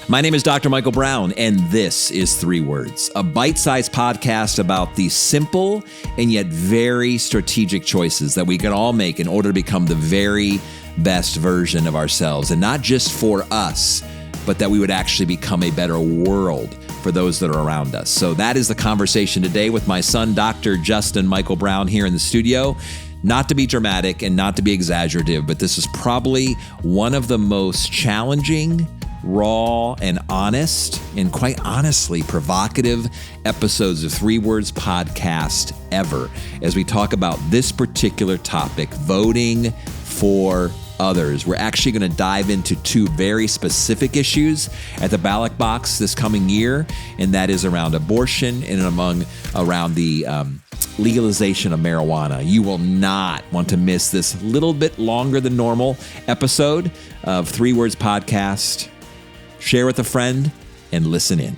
My name is Dr. Michael Brown, and this is 3 Words, a bite-sized podcast about the simple and yet very strategic choices that we can all make in order to become the very best version of ourselves, and not just for us, but that we would actually become a better world for those that are around us. So that is the conversation today with my son, Dr. Justin Michael Brown, here in the studio. Not to be dramatic and not to be exaggerative, but this is probably one of the most challenging, raw, and honest, and quite honestly provocative episodes of 3 Words podcast ever, as we talk about this particular topic, voting for others. We're actually going to dive into 2 very specific issues at the ballot box this coming year, and that is around abortion and around the legalization of marijuana. You will not want to miss this little bit longer than normal episode of 3 Words podcast. Share with a friend and listen in.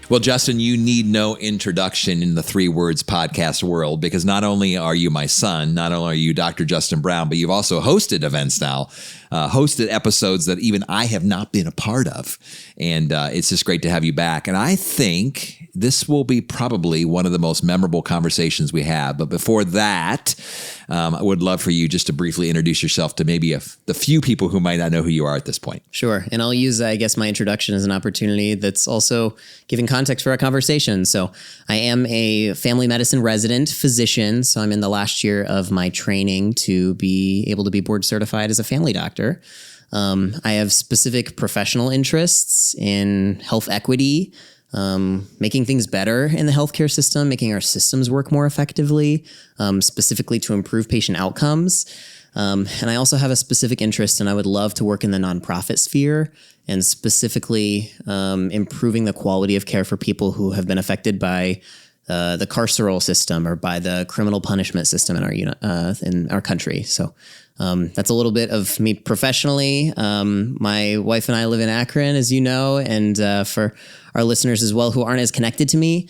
Well, Justin, you need no introduction in the 3 Words podcast world, because not only are you my son, not only are you Dr. Justin Brown, but you've also hosted events now, hosted episodes that even I have not been a part of. And it's just great to have you back. And I think this will be probably one of the most memorable conversations we have. But before that, I would love for you just to briefly introduce yourself to maybe the few people who might not know who you are at this point. Sure. And I'll use, I guess, my introduction as an opportunity that's also giving context for our conversation. So I am a family medicine resident physician. So I'm in the last year of my training to be able to be board certified as a family doctor. I have specific professional interests in health equity, making things better in the healthcare system, making our systems work more effectively, specifically to improve patient outcomes. And I also have a specific interest, and I would love to work in the nonprofit sphere, and specifically improving the quality of care for people who have been affected by the carceral system or by the criminal punishment system in our country. So that's a little bit of me professionally. My wife and I live in Akron, as you know, and for our listeners as well who aren't as connected to me,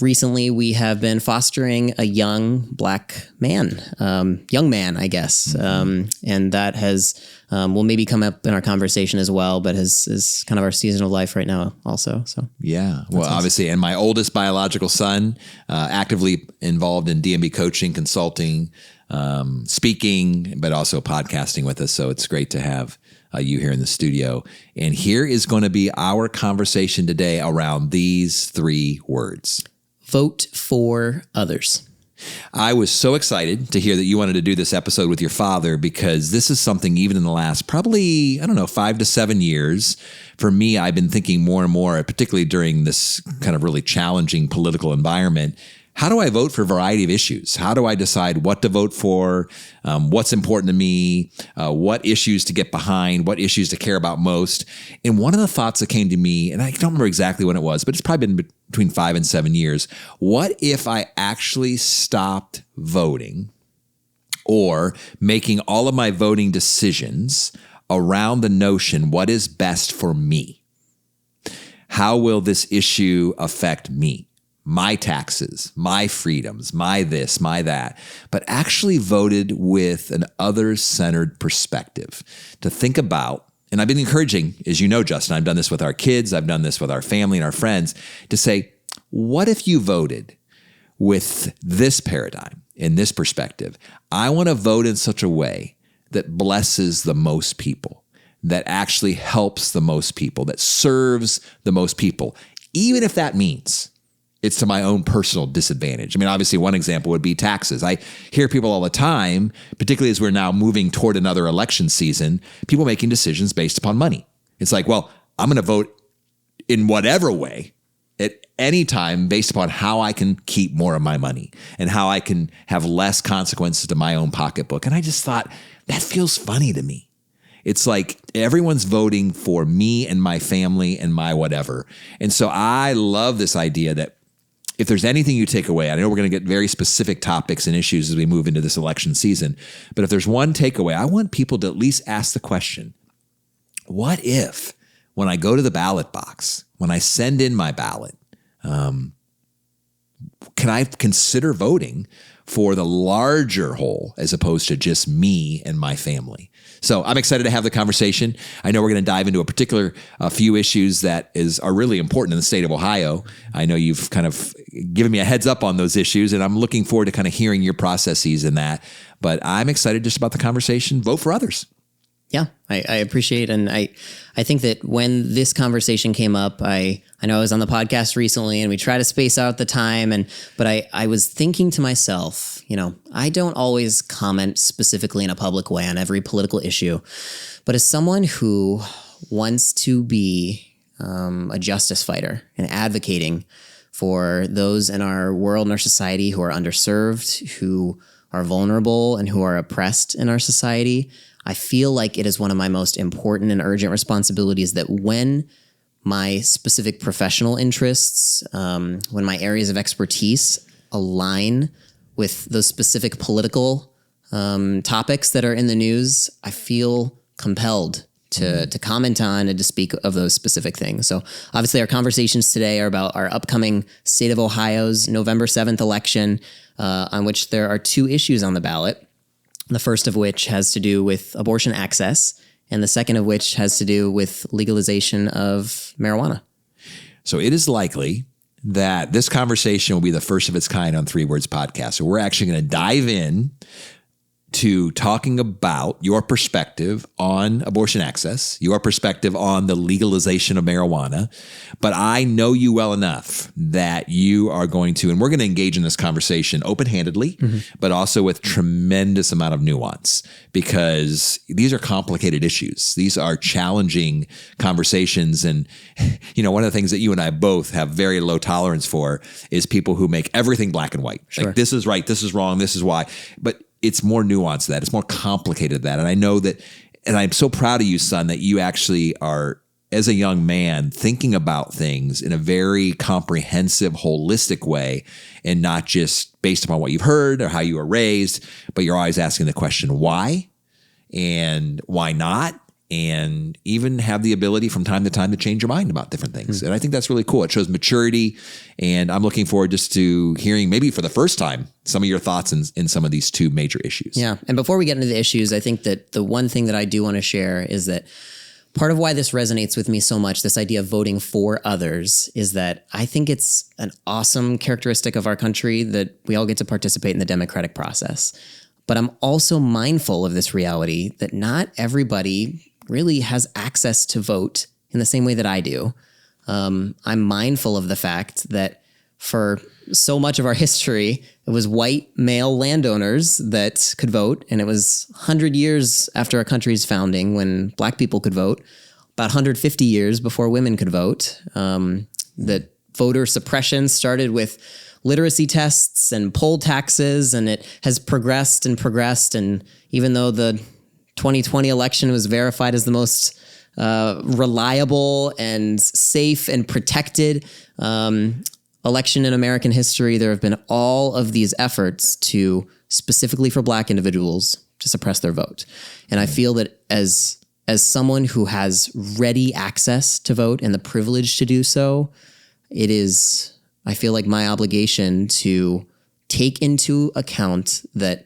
recently we have been fostering a young black man, I guess. And that will maybe come up in our conversation as well, but is kind of our season of life right now also. So yeah, well, obviously, and my oldest biological son, actively involved in DMB coaching, consulting, speaking, but also podcasting with us. So it's great to have you here in the studio. And here is going to be our conversation today around these 3 words. Vote for others. I was so excited to hear that you wanted to do this episode with your father, because this is something even in the last probably, 5 to 7 years, for me, I've been thinking more and more, particularly during this kind of really challenging political environment. How do I vote for a variety of issues? How do I decide what to vote for? What's important to me? What issues to get behind? What issues to care about most? And one of the thoughts that came to me, and I don't remember exactly when it was, but it's probably been between 5 and 7 years. What if I actually stopped voting, or making all of my voting decisions around the notion, what is best for me? How will this issue affect me? My taxes, my freedoms, my this, my that, but actually voted with an others-centered perspective to think about. And I've been encouraging, as you know, Justin, I've done this with our kids, I've done this with our family and our friends, to say, what if you voted with this paradigm, in this perspective? I want to vote in such a way that blesses the most people, that actually helps the most people, that serves the most people, even if that means it's to my own personal disadvantage. I mean, obviously, one example would be taxes. I hear people all the time, particularly as we're now moving toward another election season, people making decisions based upon money. It's like, well, I'm going to vote in whatever way at any time based upon how I can keep more of my money and how I can have less consequences to my own pocketbook. And I just thought, that feels funny to me. It's like everyone's voting for me and my family and my whatever. And so I love this idea that if there's anything you take away, I know we're going to get very specific topics and issues as we move into this election season, but if there's one takeaway, I want people to at least ask the question, what if when I go to the ballot box, when I send in my ballot, can I consider voting for the larger whole as opposed to just me and my family? So I'm excited to have the conversation. I know we're going to dive into a few issues that are really important in the state of Ohio. I know you've kind of given me a heads up on those issues, and I'm looking forward to kind of hearing your processes in that. But I'm excited just about the conversation. Vote for others. Yeah, I appreciate, and I think that when this conversation came up, I know I was on the podcast recently, and we try to space out the time, but I was thinking to myself, I don't always comment specifically in a public way on every political issue, but as someone who wants to be a justice fighter and advocating for those in our world and our society who are underserved, who are vulnerable, and who are oppressed in our society, I feel like it is one of my most important and urgent responsibilities that when my specific professional interests, when my areas of expertise align with those specific political topics that are in the news, I feel compelled to comment on and to speak of those specific things. So obviously our conversations today are about our upcoming state of Ohio's November 7th election, on which there are 2 issues on the ballot. The first of which has to do with abortion access, and the second of which has to do with legalization of marijuana. So it is likely that this conversation will be the first of its kind on 3 Words Podcast. So we're actually going to dive in to talking about your perspective on abortion access, your perspective on the legalization of marijuana. But I know you well enough that you are going to, and we're going to engage in this conversation open-handedly, but also with tremendous amount of nuance, because these are complicated issues. These are challenging conversations. And, one of the things that you and I both have very low tolerance for is people who make everything black and white. Sure. Like, this is right, this is wrong, this is why. But it's more nuanced than that. It's more complicated than that. And I know that, and I'm so proud of you, son, that you actually are, as a young man, thinking about things in a very comprehensive, holistic way, and not just based upon what you've heard or how you were raised, but you're always asking the question, why and why not? And even have the ability from time to time to change your mind about different things. And I think that's really cool. It shows maturity. And I'm looking forward just to hearing, maybe for the first time, some of your thoughts in some of these 2 major issues. Yeah. And before we get into the issues, I think that the one thing that I do want to share is that part of why this resonates with me so much, this idea of voting for others, is that I think it's an awesome characteristic of our country that we all get to participate in the democratic process. But I'm also mindful of this reality that not everybody really has access to vote in the same way that I do. I'm mindful of the fact that for so much of our history, it was white male landowners that could vote. And it was 100 years after our country's founding when Black people could vote, about 150 years before women could vote, that voter suppression started with literacy tests and poll taxes, and it has progressed and progressed. And even though the 2020 election was verified as the most reliable and safe and protected election in American history, there have been all of these efforts to, specifically for Black individuals, to suppress their vote. And I feel that as someone who has ready access to vote and the privilege to do so, it is, I feel like, my obligation to take into account that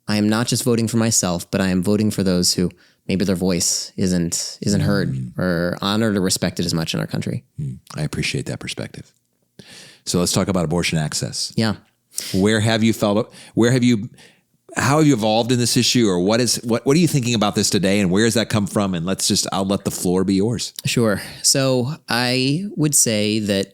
I am not just voting for myself, but I am voting for those who maybe their voice isn't heard or honored or respected as much in our country. I appreciate that perspective. So let's talk about abortion access. Yeah. How have you evolved in this issue, or what are you thinking about this today, and where does that come from? And I'll let the floor be yours. Sure. So I would say that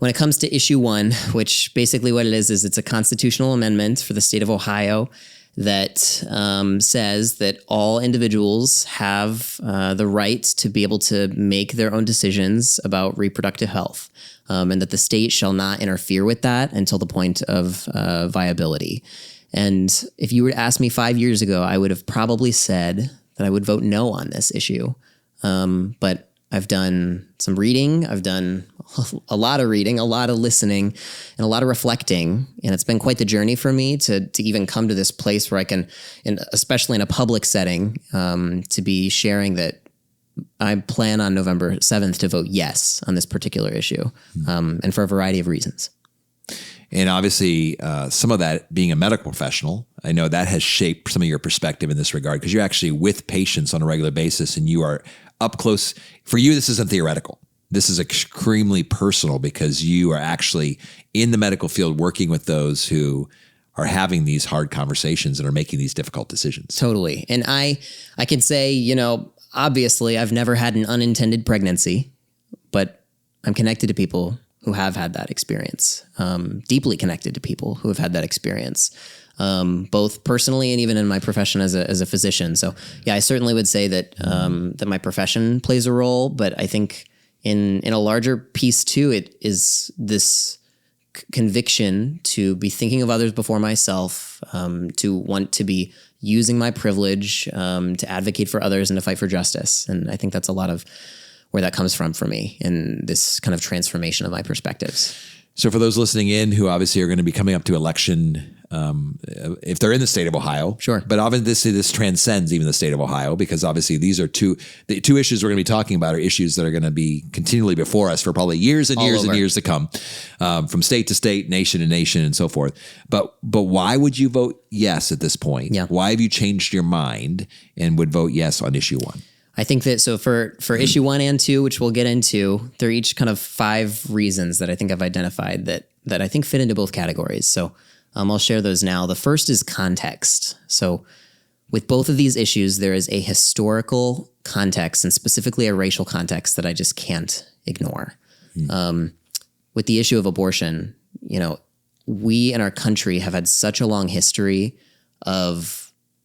when it comes to issue 1, which basically what it is it's a constitutional amendment for the state of Ohio that says that all individuals have the right to be able to make their own decisions about reproductive health, and that the state shall not interfere with that until the point of viability. And if you were to ask me 5 years ago, I would have probably said that I would vote no on this issue. But I've done some reading. I've done a lot of reading, a lot of listening, and a lot of reflecting. And it's been quite the journey for me to even come to this place where I can, especially in a public setting, to be sharing that I plan on November 7th to vote yes on this particular issue, and for a variety of reasons. And obviously, some of that being a medical professional, I know that has shaped some of your perspective in this regard because you're actually with patients on a regular basis and you are up close. For you, this isn't theoretical. This is extremely personal because you are actually in the medical field working with those who are having these hard conversations and are making these difficult decisions. Totally. And I can say, obviously I've never had an unintended pregnancy, but I'm connected to people who have had that experience, deeply connected to people who have had that experience, both personally and even in my profession as a physician. So yeah, I certainly would say that, that my profession plays a role, but I think in a larger piece too, it is this conviction to be thinking of others before myself, to want to be using my privilege, to advocate for others and to fight for justice. And I think that's a lot of where that comes from for me in this kind of transformation of my perspectives. So for those listening in who obviously are going to be coming up to election, if they're in the state of Ohio, sure. But obviously this transcends even the state of Ohio because obviously these are the two issues we're going to be talking about are issues that are going to be continually before us for probably years and years and years to come, from state to state, nation to nation, and so forth. But why would you vote yes at this point? Yeah. Why have you changed your mind and would vote yes on issue 1? I think that so for issue 1 and 2, which we'll get into, they're each kind of 5 reasons that I think I've identified that I think fit into both categories. So I'll share those now. The first is context. So with both of these issues, there is a historical context and specifically a racial context that I just can't ignore. With the issue of abortion, we in our country have had such a long history of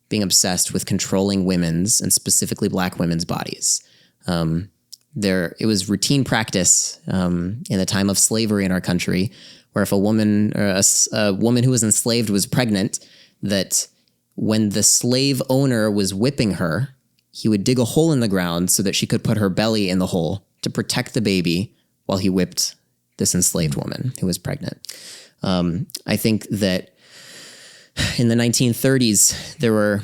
being obsessed with controlling women's and specifically Black women's bodies. It was routine practice in the time of slavery in our country, where if a woman or a woman who was enslaved was pregnant, that when the slave owner was whipping her, he would dig a hole in the ground so that she could put her belly in the hole to protect the baby while he whipped this enslaved woman who was pregnant. I think that in the 1930s, there were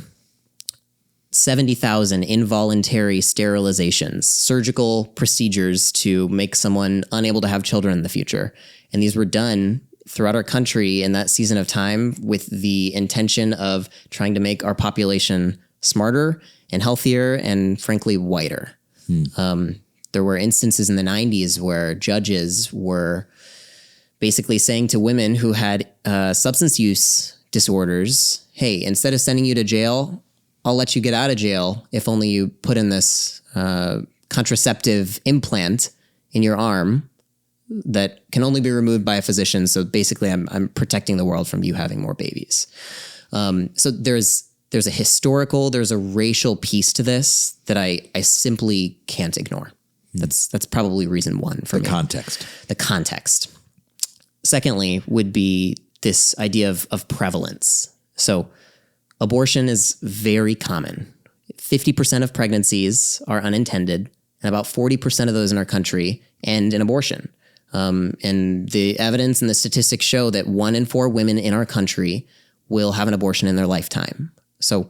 70,000 involuntary sterilizations, surgical procedures to make someone unable to have children in the future. And these were done throughout our country in that season of time with the intention of trying to make our population smarter and healthier and frankly whiter. There were instances in the 90s where judges were basically saying to women who had substance use disorders, hey, instead of sending you to jail, I'll let you get out of jail if only you put in this contraceptive implant in your arm that can only be removed by a physician. So basically I'm protecting the world from you having more babies. So there's a historical, there's a racial piece to this that I simply can't ignore. That's probably reason 1 for me. The context. Secondly would be this idea of prevalence. So abortion is very common. 50% of pregnancies are unintended, and about 40% of those in our country end in abortion. And the evidence and the statistics show that 1 in 4 women in our country will have an abortion in their lifetime. So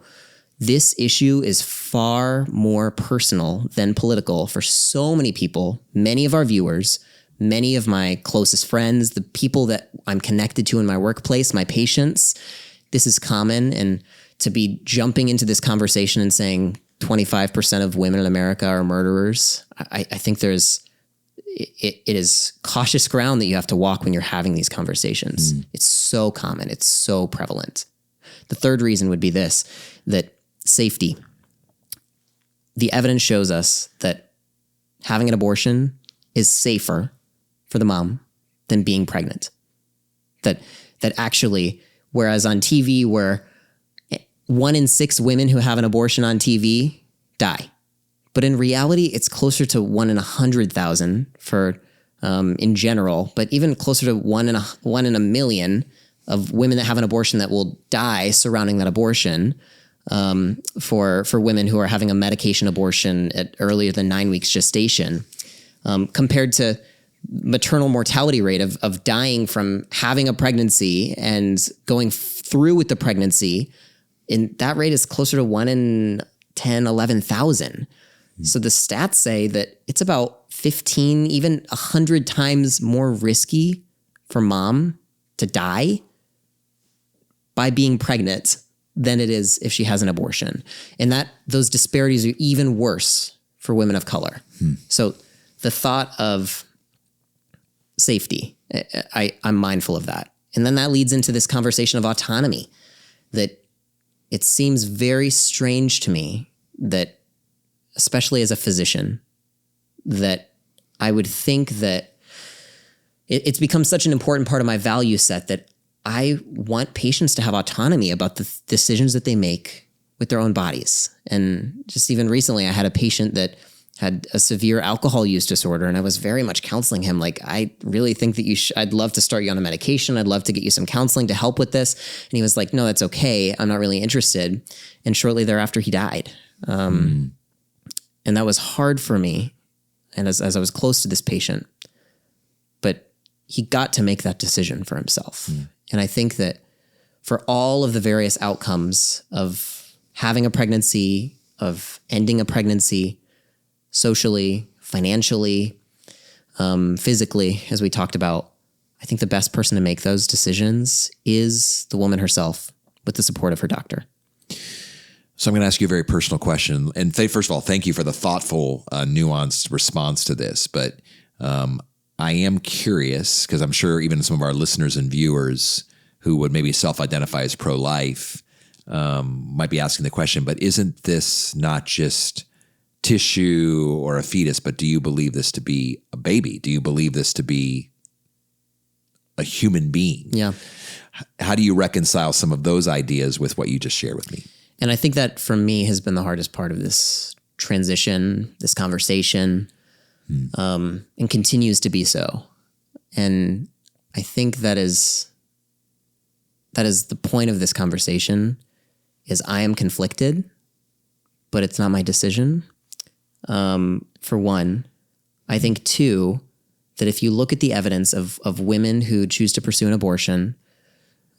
this issue is far more personal than political for so many people, many of our viewers, many of my closest friends, the people that I'm connected to in my workplace, my patients. This is common. And to be jumping into this conversation and saying 25% of women in America are murderers, I think it is cautious ground that you have to walk when you're having these conversations. It's so common. It's so prevalent. The third reason would be this, that safety. The evidence shows us that having an abortion is safer for the mom than being pregnant. That actually, whereas on TV, where 1 in 6 women who have an abortion on TV die, but in reality, it's closer to 1 in 100,000 for in general, but even closer to 1 in a million of women that have an abortion that will die surrounding that abortion. For women who are having a medication abortion at earlier than 9 weeks gestation, compared to maternal mortality rate of dying from having a pregnancy and going through with the pregnancy, and that rate is closer to 1 in 10, 11,000. So the stats say that it's about 15, even 100 times more risky for mom to die by being pregnant than it is if she has an abortion. And that those disparities are even worse for women of color. So the thought of safety, I'm mindful of that. And then that leads into this conversation of autonomy, that it seems very strange to me that, especially as a physician, that I would think that it's become such an important part of my value set that I want patients to have autonomy about the decisions that they make with their own bodies. And just even recently, I had a patient that had a severe alcohol use disorder, and I was very much counseling him. Like, I really think that I'd love to start you on a medication. I'd love to get you some counseling to help with this. And he was like, no, that's okay. I'm not really interested. And shortly thereafter, he died. And that was hard for me. And as I was close to this patient, but he got to make that decision for himself. And I think that for all of the various outcomes of having a pregnancy, of ending a pregnancy, socially, financially, physically, as we talked about, I think the best person to make those decisions is the woman herself with the support of her doctor. So I'm going to ask you a very personal question. And first of all, thank you for the thoughtful, nuanced response to this. But I am curious, because I'm sure even some of our listeners and viewers who would maybe self-identify as pro-life might be asking the question, but isn't this not just tissue or a fetus, but do you believe this to be a baby? Do you believe this to be a human being? Yeah. How do you reconcile some of those ideas with what you just shared with me? And I think that for me has been the hardest part of this transition, this conversation, and continues to be so. And I think that is the point of this conversation, is I am conflicted, but it's not my decision. For one. I think two, that if you look at the evidence of women who choose to pursue an abortion,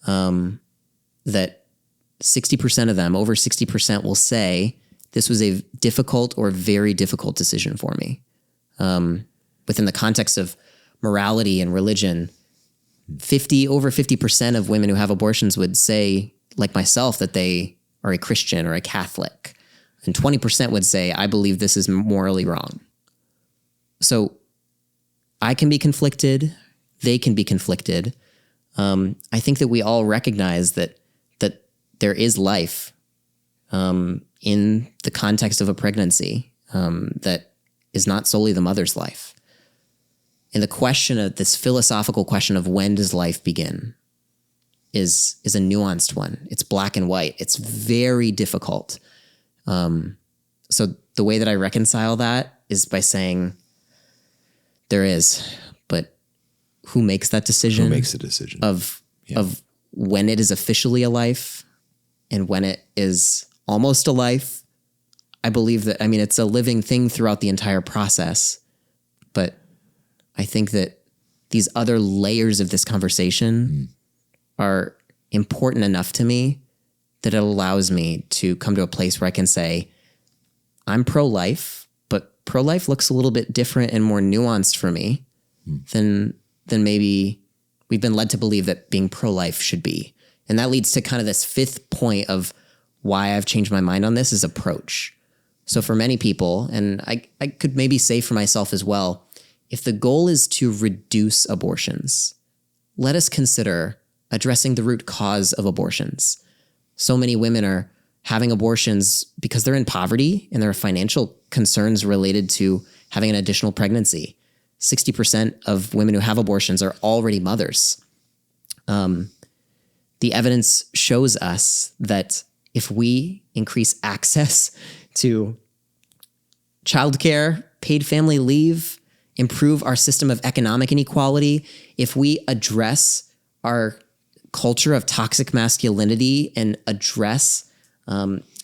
that 60% of them, over 60%, will say this was a difficult or very difficult decision for me. Within the context of morality and religion, over 50% of women who have abortions would say, like myself, that they are a Christian or a Catholic. And 20% would say, I believe this is morally wrong. So I can be conflicted. They can be conflicted. I think that we all recognize that there is life in the context of a pregnancy that is not solely the mother's life. And the question of this philosophical question of when does life begin is a nuanced one. It's black and white. It's very difficult. So the way that I reconcile that is by saying there is, but who makes that decision? Who makes the decision of when it is officially a life and when it is almost a life? I believe that, it's a living thing throughout the entire process, but I think that these other layers of this conversation are important enough to me that it allows me to come to a place where I can say, I'm pro-life, but pro-life looks a little bit different and more nuanced for me than maybe we've been led to believe that being pro-life should be. And that leads to kind of this fifth point of why I've changed my mind on this is approach. So for many people, and I could maybe say for myself as well, if the goal is to reduce abortions, let us consider addressing the root cause of abortions. So many women are having abortions because they're in poverty and there are financial concerns related to having an additional pregnancy. 60% of women who have abortions are already mothers. The evidence shows us that if we increase access to childcare, paid family leave, improve our system of economic inequality, if we address our culture of toxic masculinity and address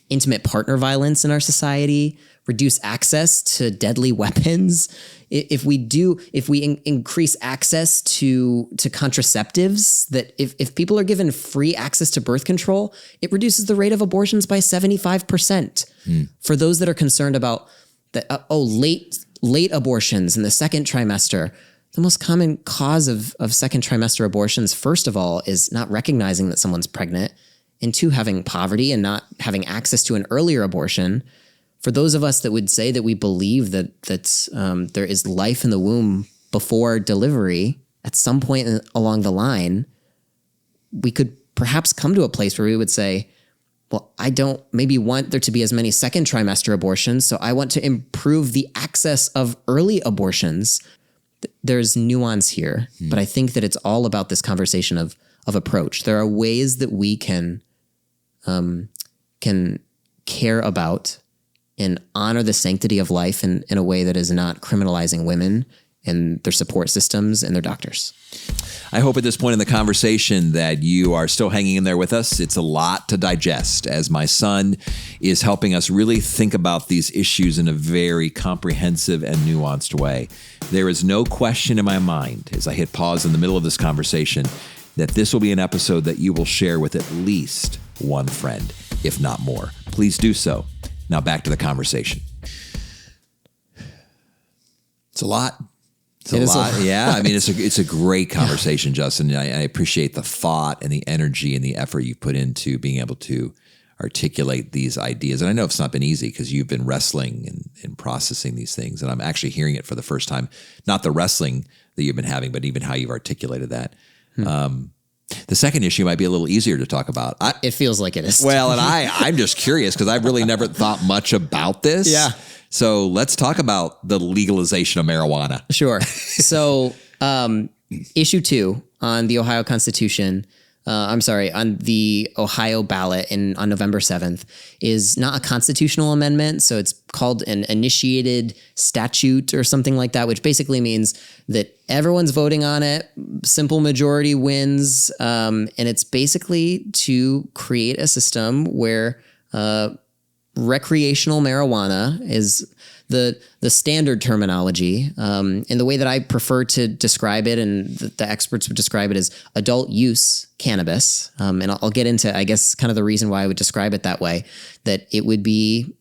intimate partner violence in our society, reduce access to deadly weapons, if we increase access to contraceptives, that if people are given free access to birth control, it reduces the rate of abortions by 75%. For those that are concerned about late abortions in the second trimester, the most common cause of second trimester abortions, first of all, is not recognizing that someone's pregnant, and two, having poverty and not having access to an earlier abortion. For those of us that would say that we believe that there is life in the womb before delivery, at some point along the line, we could perhaps come to a place where we would say, well, I don't maybe want there to be as many second trimester abortions, so I want to improve the access of early abortions. There's nuance here, but I think that it's all about this conversation of approach. There are ways that we can care about and honor the sanctity of life in a way that is not criminalizing women and their support systems and their doctors. I hope at this point in the conversation that you are still hanging in there with us. It's a lot to digest as my son is helping us really think about these issues in a very comprehensive and nuanced way. There is no question in my mind as I hit pause in the middle of this conversation that this will be an episode that you will share with at least one friend, if not more. Please do so. Now back to the conversation. It's a lot. It's a lot. Yeah. I mean, it's a great conversation, Justin. I appreciate the thought and the energy and the effort you've put into being able to articulate these ideas. And I know it's not been easy because you've been wrestling and processing these things. And I'm actually hearing it for the first time, not the wrestling that you've been having, but even how you've articulated that. The second issue might be a little easier to talk about. It feels like it is. Well, and I'm just curious because I've really never thought much about this. Yeah. So let's talk about the legalization of marijuana. Sure. So issue 2 on the Ohio Constitution, on the Ohio ballot on November 7th is not a constitutional amendment. So it's called an initiated statute or something like that, which basically means that everyone's voting on it. Simple majority wins. And it's basically to create a system where recreational marijuana is the standard terminology. And the way that I prefer to describe it, and the experts would describe it, as adult use cannabis. And I'll get into, I guess, kind of the reason why I would describe it that way, that it would be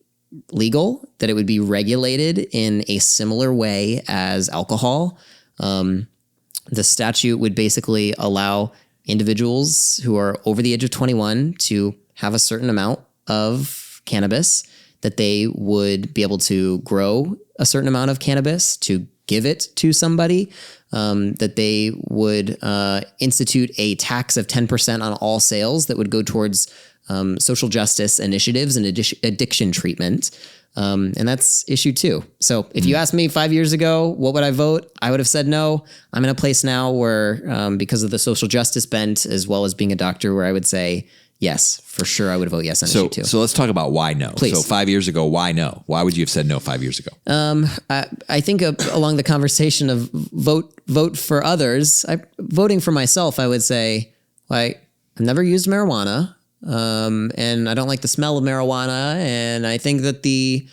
legal, that it would be regulated in a similar way as alcohol. The statute would basically allow individuals who are over the age of 21 to have a certain amount of cannabis, that they would be able to grow a certain amount of cannabis, to give it to somebody, that they would institute a tax of 10% on all sales that would go towards social justice initiatives and addiction treatment. And that's issue 2. So if you asked me 5 years ago, what would I vote? I would have said no. I'm in a place now where, because of the social justice bent, as well as being a doctor, where I would say, yes, for sure, I would vote yes on issue 2. So let's talk about why no. Please. So 5 years ago, why no? Why would you have said no 5 years ago? I think along the conversation of vote for others, voting for myself, I would say, I've never used marijuana, and I don't like the smell of marijuana, and I think that the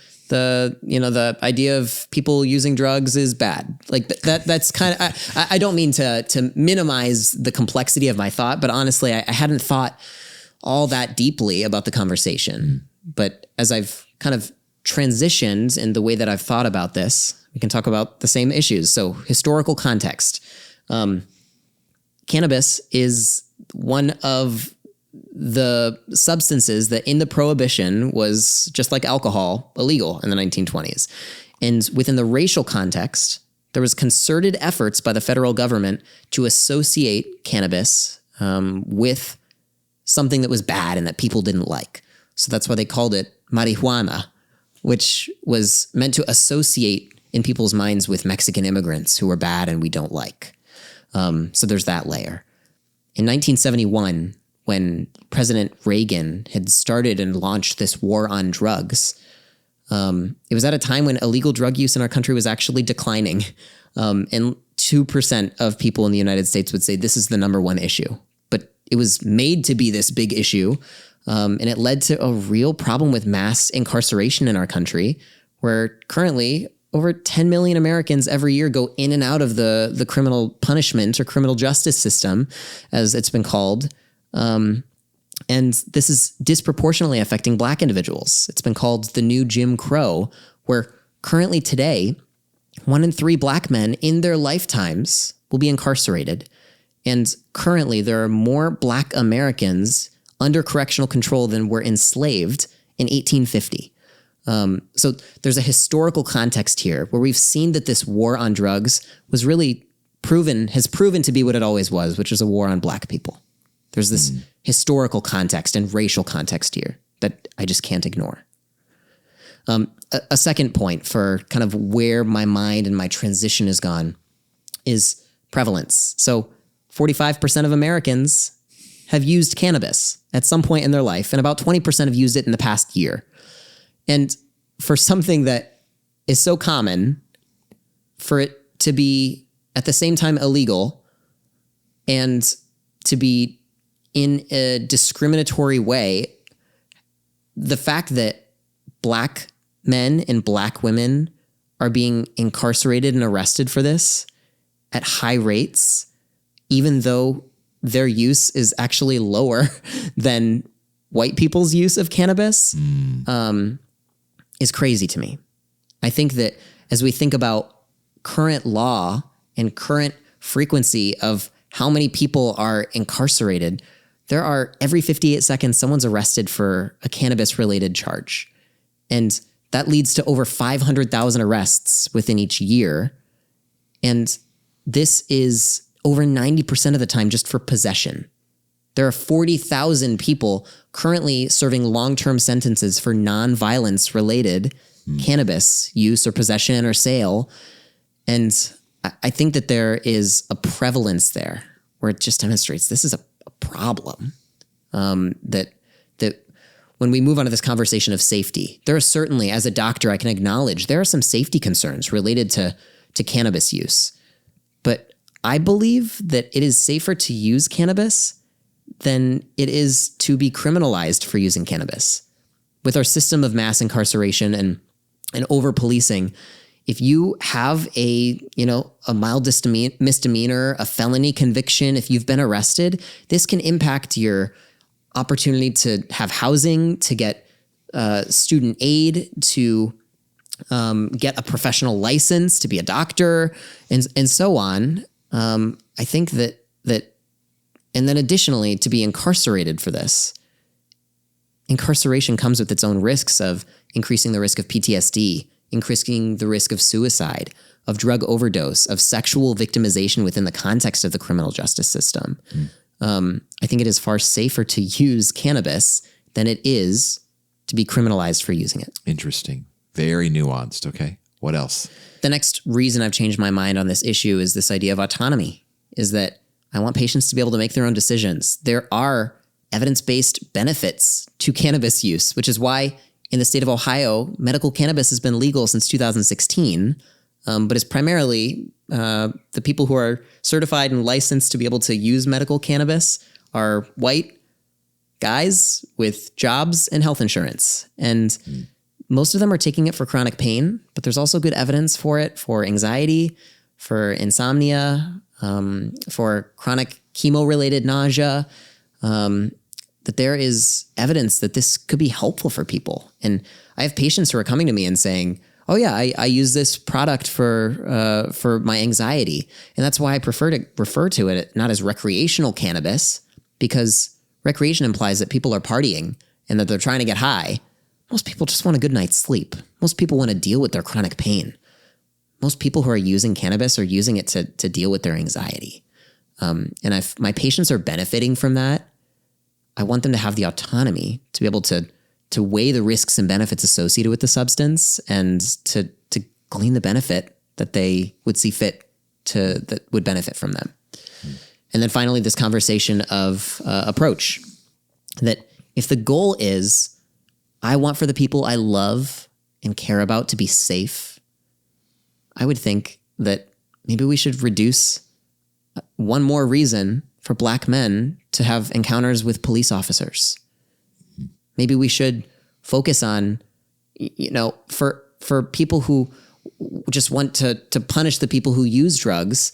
idea of people using drugs is bad. Like that's kind of, I don't mean to minimize the complexity of my thought, but honestly, I hadn't thought all that deeply about the conversation. But as I've kind of transitioned in the way that I've thought about this, we can talk about the same issues. So historical context. Cannabis is one of the substances that in the Prohibition was, just like alcohol, illegal in the 1920s. And within the racial context, there was concerted efforts by the federal government to associate cannabis with something that was bad and that people didn't like. So that's why they called it marijuana, which was meant to associate in people's minds with Mexican immigrants who are bad and we don't like. So there's that layer. In 1971, when President Reagan had started and launched this war on drugs, it was at a time when illegal drug use in our country was actually declining. And 2% of people in the United States would say this is the number one issue. It was made to be this big issue, and it led to a real problem with mass incarceration in our country, where currently over 10 million Americans every year go in and out of the criminal punishment or criminal justice system, as it's been called. And this is disproportionately affecting Black individuals. It's been called the new Jim Crow, where currently today, 1 in 3 Black men in their lifetimes will be incarcerated. And currently, there are more Black Americans under correctional control than were enslaved in 1850. So there's a historical context here where we've seen that this war on drugs has proven to be what it always was, which is a war on Black people. There's this historical context and racial context here that I just can't ignore. A second point for kind of where my mind and my transition has gone is prevalence. So 45% of Americans have used cannabis at some point in their life, and about 20% have used it in the past year. And for something that is so common, for it to be at the same time illegal and to be in a discriminatory way, the fact that Black men and Black women are being incarcerated and arrested for this at high rates, even though their use is actually lower than white people's use of cannabis, is crazy to me. I think that as we think about current law and current frequency of how many people are incarcerated, there are every 58 seconds, someone's arrested for a cannabis-related charge. And that leads to over 500,000 arrests within each year. And this is over 90% of the time just for possession. There are 40,000 people currently serving long-term sentences for non-violence related cannabis use or possession or sale. And I think that there is a prevalence there where it just demonstrates this is a problem. That when we move on to this conversation of safety, there are certainly, as a doctor, I can acknowledge there are some safety concerns related to cannabis use. But I believe that it is safer to use cannabis than it is to be criminalized for using cannabis. With our system of mass incarceration and over-policing, if you have a mild misdemeanor, a felony conviction, if you've been arrested, this can impact your opportunity to have housing, to get student aid, to get a professional license, to be a doctor, and so on. I think that, and then additionally, to be incarcerated for this. Incarceration comes with its own risks of increasing the risk of PTSD, increasing the risk of suicide, of drug overdose, of sexual victimization within the context of the criminal justice system. I think it is far safer to use cannabis than it is to be criminalized for using it. Interesting. Very nuanced. Okay. What else? The next reason I've changed my mind on this issue is this idea of autonomy, is that I want patients to be able to make their own decisions. There are evidence-based benefits to cannabis use, which is why in the state of Ohio, medical cannabis has been legal since 2016, but it's primarily the people who are certified and licensed to be able to use medical cannabis are white guys with jobs and health insurance. And most of them are taking it for chronic pain, but there's also good evidence for it for anxiety, for insomnia, for chronic chemo-related nausea, that there is evidence that this could be helpful for people. And I have patients who are coming to me and saying, oh yeah, I use this product for my anxiety. And that's why I prefer to refer to it not as recreational cannabis, because recreation implies that people are partying and that they're trying to get high. Most people just want a good night's sleep. Most people want to deal with their chronic pain. Most people who are using cannabis are using it to deal with their anxiety. And if my patients are benefiting from that, I want them to have the autonomy to be able to weigh the risks and benefits associated with the substance and to glean the benefit that they would see fit that would benefit from them. And then finally, this conversation of approach, that if the goal is, I want for the people I love and care about to be safe, I would think that maybe we should reduce one more reason for Black men to have encounters with police officers. Maybe we should focus on, for people who just want to punish the people who use drugs,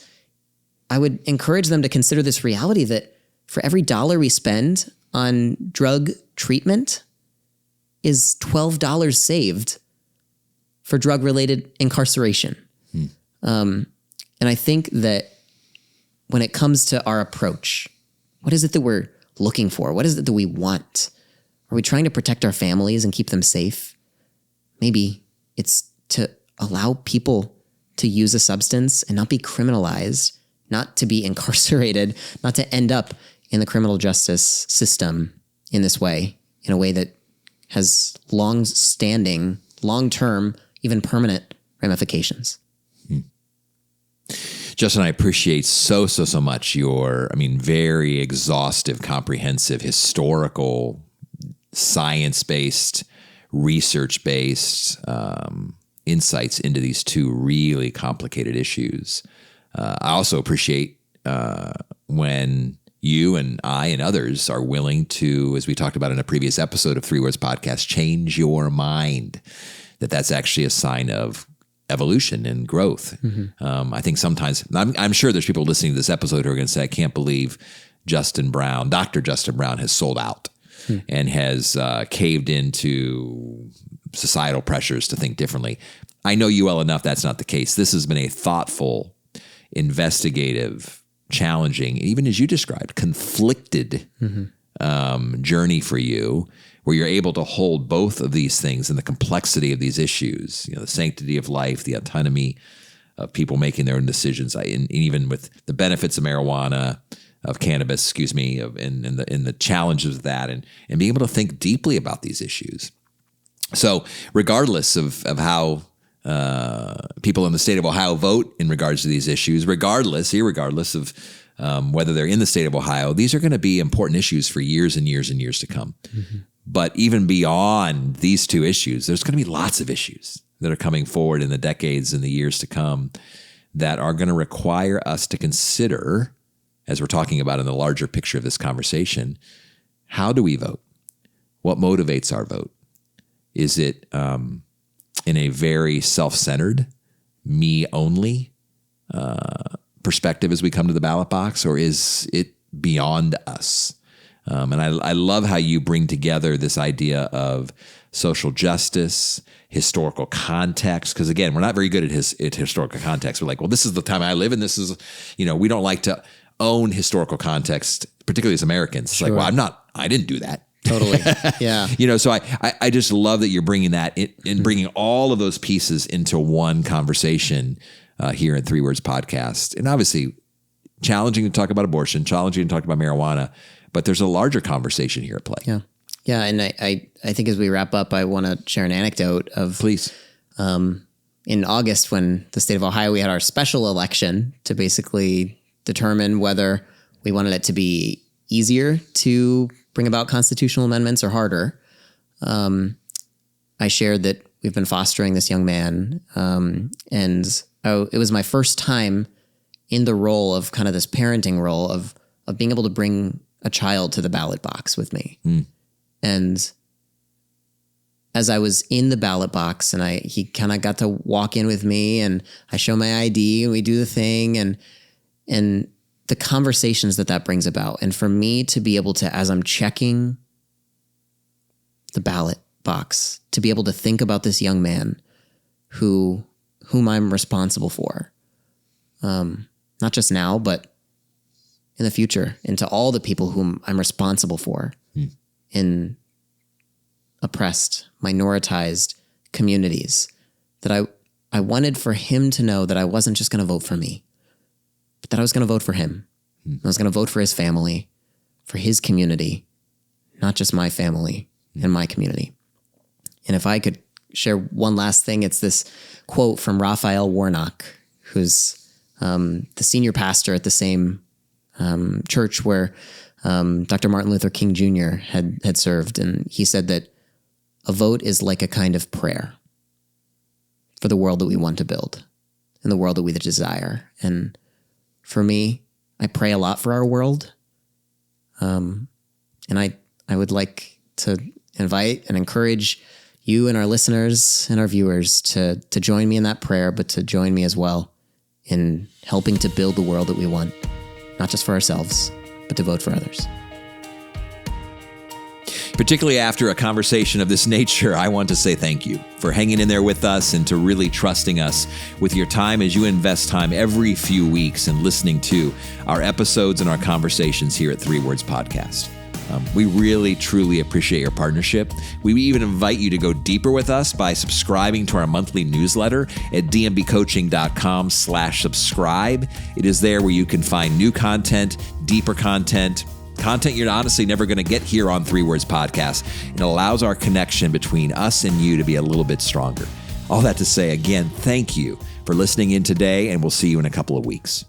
I would encourage them to consider this reality that for every dollar we spend on drug treatment is $12 saved for drug-related incarceration. And I think that when it comes to our approach, what is it that we're looking for? What is it that we want? Are we trying to protect our families and keep them safe? Maybe it's to allow people to use a substance and not be criminalized, not to be incarcerated, not to end up in the criminal justice system in this way, in a way that has long-standing, long-term, even permanent ramifications. Justin, I appreciate so much your, very exhaustive, comprehensive, historical, science-based, research-based insights into these two really complicated issues. I also appreciate when you and I and others are willing to, as we talked about in a previous episode of 3 Words Podcast, change your mind, that's actually a sign of evolution and growth. I think sometimes, I'm sure there's people listening to this episode who are going to say, I can't believe Dr. Justin Brown has sold out and has caved into societal pressures to think differently. I know you well enough that's not the case. This has been a thoughtful, investigative, challenging, even as you described, conflicted journey for you, where you're able to hold both of these things and the complexity of these issues, the sanctity of life, the autonomy of people making their own decisions, and even with the benefits of marijuana, of cannabis, and the challenges of that, and being able to think deeply about these issues. So regardless of how people in the state of Ohio vote in regards to these issues, irregardless of whether they're in the state of Ohio, these are going to be important issues for years and years and years to come. But even beyond these two issues, there's going to be lots of issues that are coming forward in the decades and the years to come that are going to require us to consider, as we're talking about in the larger picture of this conversation, how do we vote? What motivates our vote? Is it in a very self-centered, me-only perspective as we come to the ballot box, or is it beyond us? And I love how you bring together this idea of social justice, historical context, because again, we're not very good at historical context. We're like, well, this is the time I live in. This is, we don't like to own historical context, particularly as Americans. It's like, well, I didn't do that. Totally. Yeah. So I just love that you're bringing that in, bringing all of those pieces into one conversation here in 3 Words Podcast. And obviously challenging to talk about abortion, challenging to talk about marijuana, but there's a larger conversation here at play. Yeah. Yeah. And I think as we wrap up, I want to share an anecdote of, please. In August, when the state of Ohio, we had our special election to basically determine whether we wanted it to be easier to bring about constitutional amendments or harder. I shared that we've been fostering this young man. And it was my first time in the role of kind of this parenting role of being able to bring a child to the ballot box with me. And as I was in the ballot box and he kind of got to walk in with me and I show my ID and we do the thing and the conversations that brings about. And for me to be able to, as I'm checking the ballot box, to be able to think about this young man whom I'm responsible for, not just now, but in the future, and to all the people whom I'm responsible for in oppressed, minoritized communities, that I wanted for him to know that I wasn't just going to vote for me, but that I was going to vote for him. I was going to vote for his family, for his community, not just my family and my community. And if I could share one last thing, it's this quote from Raphael Warnock, who's the senior pastor at the same church where Dr. Martin Luther King Jr. had served. And he said that a vote is like a kind of prayer for the world that we want to build and the world that we desire. And for me, I pray a lot for our world. And I would like to invite and encourage you and our listeners and our viewers to join me in that prayer, but to join me as well in helping to build the world that we want, not just for ourselves, but to vote for others. Particularly after a conversation of this nature, I want to say thank you for hanging in there with us and to really trusting us with your time as you invest time every few weeks in listening to our episodes and our conversations here at 3 Words Podcast. We really, truly appreciate your partnership. We even invite you to go deeper with us by subscribing to our monthly newsletter at dmbcoaching.com/subscribe. It is there where you can find new content, deeper content you're honestly never going to get here on 3 Words Podcast. It allows our connection between us and you to be a little bit stronger. All that to say, again, thank you for listening in today, and we'll see you in a couple of weeks.